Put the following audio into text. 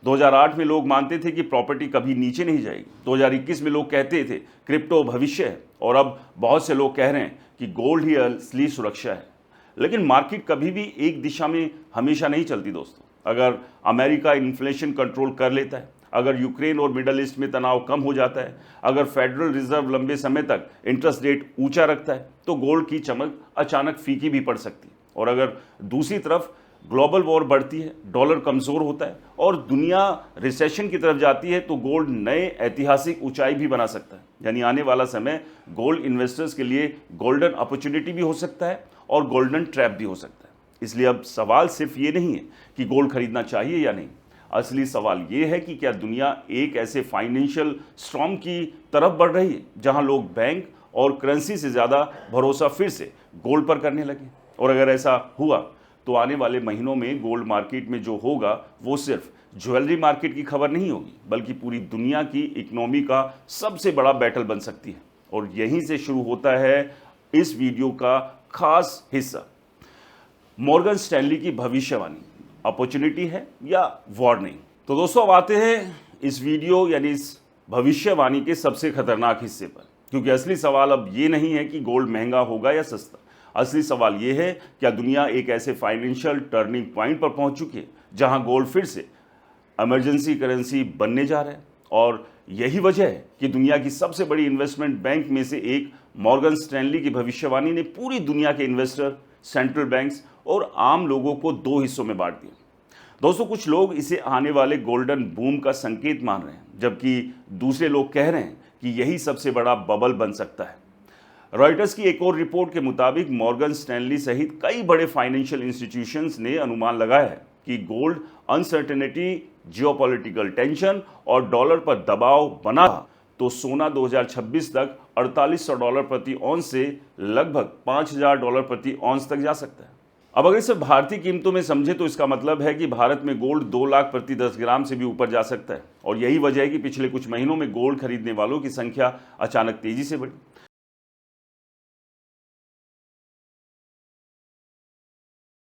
2008 में लोग मानते थे कि प्रॉपर्टी कभी नीचे नहीं जाएगी। 2021 में लोग कहते थे क्रिप्टो भविष्य है, और अब बहुत से लोग कह रहे हैं कि गोल्ड ही असली सुरक्षा है। लेकिन मार्केट कभी भी एक दिशा में हमेशा नहीं चलती दोस्तों। अगर अमेरिका इन्फ्लेशन कंट्रोल कर लेता है, अगर यूक्रेन और मिडल ईस्ट में तनाव कम हो जाता है, अगर फेडरल रिजर्व लंबे समय तक इंटरेस्ट रेट ऊंचा रखता है, तो गोल्ड की चमक अचानक फीकी भी पड़ सकती है। और अगर दूसरी तरफ ग्लोबल वॉर बढ़ती है, डॉलर कमज़ोर होता है और दुनिया रिसेशन की तरफ जाती है, तो गोल्ड नए ऐतिहासिक ऊंचाई भी बना सकता है। यानी आने वाला समय गोल्ड इन्वेस्टर्स के लिए गोल्डन अपॉर्चुनिटी भी हो सकता है और गोल्डन ट्रैप भी हो सकता है। इसलिए अब सवाल सिर्फ ये नहीं है कि गोल्ड खरीदना चाहिए या नहीं। असली सवाल ये है कि क्या दुनिया एक ऐसे फाइनेंशियल स्टॉर्म की तरफ बढ़ रही है जहां लोग बैंक और करेंसी से ज़्यादा भरोसा फिर से गोल्ड पर करने लगे। और अगर ऐसा हुआ तो आने वाले महीनों में गोल्ड मार्केट में जो होगा वो सिर्फ ज्वेलरी मार्केट की खबर नहीं होगी, बल्कि पूरी दुनिया की इकोनॉमी का सबसे बड़ा बैटल बन सकती है। और यहीं से शुरू होता है इस वीडियो का खास हिस्सा, मॉर्गन स्टैनली की भविष्यवाणी अपॉर्चुनिटी है या वार्निंग। तो दोस्तों अब आते हैं इस वीडियो यानी इस भविष्यवाणी के सबसे खतरनाक हिस्से पर, क्योंकि असली सवाल अब ये नहीं है कि गोल्ड महंगा होगा या सस्ता। असली सवाल ये है, क्या दुनिया एक ऐसे फाइनेंशियल टर्निंग पॉइंट पर पहुंच चुकी है जहां गोल्ड फिर से इमरजेंसी करेंसी बनने जा रहा है। और यही वजह है कि दुनिया की सबसे बड़ी इन्वेस्टमेंट बैंक में से एक मॉर्गन स्टैनली की भविष्यवाणी ने पूरी दुनिया के इन्वेस्टर, सेंट्रल बैंक्स और आम लोगों को दो हिस्सों में बांट दिया। दोस्तों कुछ लोग इसे आने वाले गोल्डन बूम का संकेत मान रहे हैं, जबकि दूसरे लोग कह रहे हैं कि यही सबसे बड़ा बबल बन सकता है। रॉयटर्स की एक और रिपोर्ट के मुताबिक मॉर्गन स्टैनली सहित कई बड़े फाइनेंशियल इंस्टीट्यूशंस ने अनुमान लगाया है कि गोल्ड अनसर्टेनिटी, जियोपॉलिटिकल टेंशन और डॉलर पर दबाव बना तो सोना 2026 तक $4800 प्रति औंस से लगभग $5000 प्रति औंस तक जा सकता है। अब अगर इसे भारतीय कीमतों में समझे तो इसका मतलब है कि भारत में गोल्ड 2 लाख प्रति 10 ग्राम से भी ऊपर जा सकता है। और यही वजह है कि पिछले कुछ महीनों में गोल्ड खरीदने वालों की संख्या अचानक तेजी से बढ़ी।